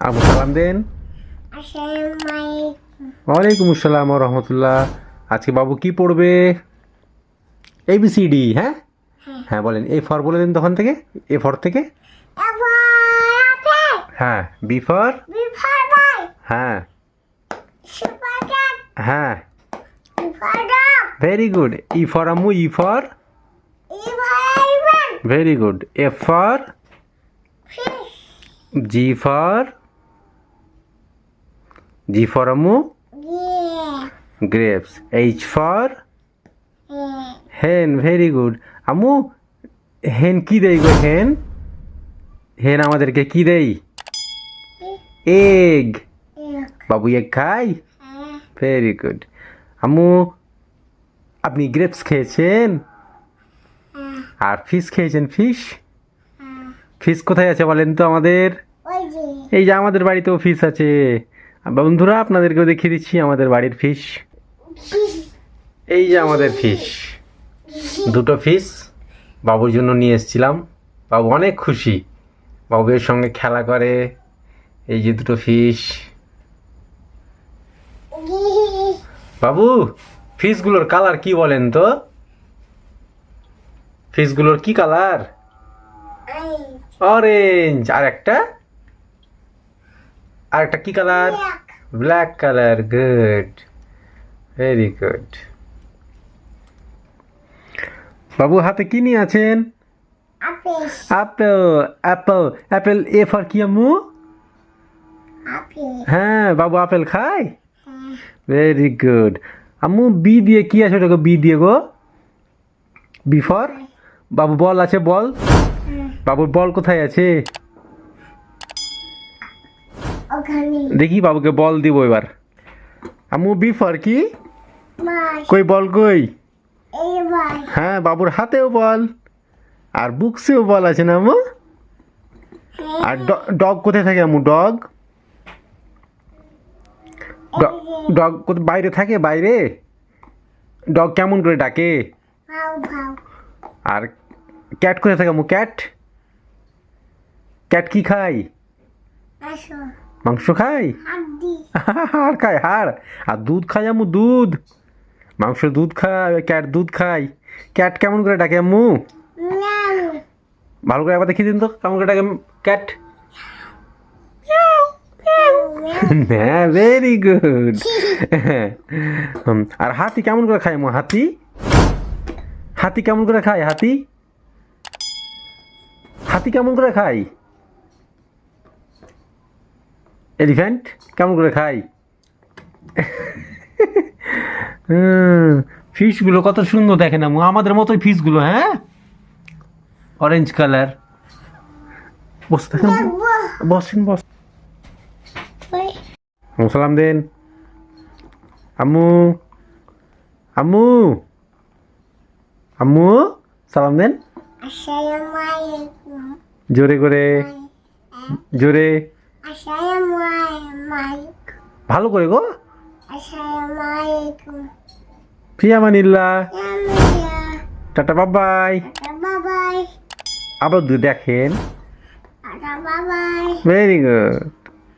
আবু সালাম দেন। ওয়ালাইকুম আসসালাম ওয়া রাহমাতুল্লাহ। আজকে বাবু কি পড়বে? ABCD। হ্যাঁ হ্যাঁ বলেন। এ ফর বলে দিন তখন থেকে। এ ফর থেকে। হ্যাঁ। B for. হ্যাঁ হ্যাঁ ভেরি গুড। ই ফর আম্মু। E for. Very good. F for. G for. G for আম্মু। Grapes. H for. Hen. Very good. আম্মু হেন কি দেই গো? হেন হেন আমাদেরকে কি দেই? এগ। বাবু এগ খাই? Very good. আম্মু আপনি গ্রেপস খেয়েছেন আর ফিশ খেয়েছেন? ফিশ। ফিশ কোথায় আছে বলেন তো আমাদের? এই যে আমাদের বাড়িতেও ফিশ আছে। বন্ধুরা আপনাদেরকেও দেখিয়ে দিচ্ছি আমাদের বাড়ির ফিশ। এই যে আমাদের ফিশ। দুটো ফিশ বাবুর জন্য নিয়ে এসেছিলাম। বাবু অনেক খুশি, বাবু এর সঙ্গে খেলা করে। এই যে দুটো ফিশ। বাবু ফিশগুলোর কালার কি বলেন তো? ফিশগুলোর কি কালার? অরেঞ্জ। আর একটা কি colour? Black colour. Good, very good. বাবু হাতে কি নিয়ে আছেন? Apple. Apple. Apple. A for কি আম্মু? হ্যাঁ বাবু আপেল খায়? Very good. আম্মু বি দিয়ে কি আছে ওটা? বি দিয়ে গো। B for. বাবু বল আছে? বল। বাবুর বল কোথায় আছে? দেখি বাবুকে বল দিব এবার। আম্মু বি ফর কি? কই বল কই? হ্যাঁ বাবুর হাতেও বল আর বুকসেও বল আছে না আম্মু? আর ডগ কোথায় থাকে আম্মু? ডগ। ডগ বাইরে থাকে? বাইরে ডগ কেমন করে ডাকে? আর ক্যাট কোথায় থাকে আম্মু? ক্যাট। ক্যাট কি খায়? মাংস খায়? হাড় খায়? হাড়। আর দুধ খায় আম্মু? দুধ। মাংস দুধ খায়, ক্যাট দুধ খায়। ক্যাট কেমন করে ডাকে আম্মু? ভালো করে আবার দেখিয়ে দিন তো কেমন করে ডাকে ক্যাট। হ্যাঁ ভেরি গুড। আর হাতি কেমন করে খায় আম্মু? হাতি। হাতি কেমন করে খায়? হাতি। হাতি কেমন করে খায়? এলিফ্যান্ট কেমন করে খায়? ফিশগুলো কত সুন্দর দেখেন আম্মু, আমাদের মতোই ফিশগুলো। হ্যাঁ অরেঞ্জ কালার। বসে থাকেন, বসেন বস। সালাম দেন আম্মু। আম্মু আম্মু সালাম দেন জোরে করে, জোরে ভালো করে গো। ফিয়ামানিল্লাহ। টাটা বাবাই। আবার দেখেন। Very good.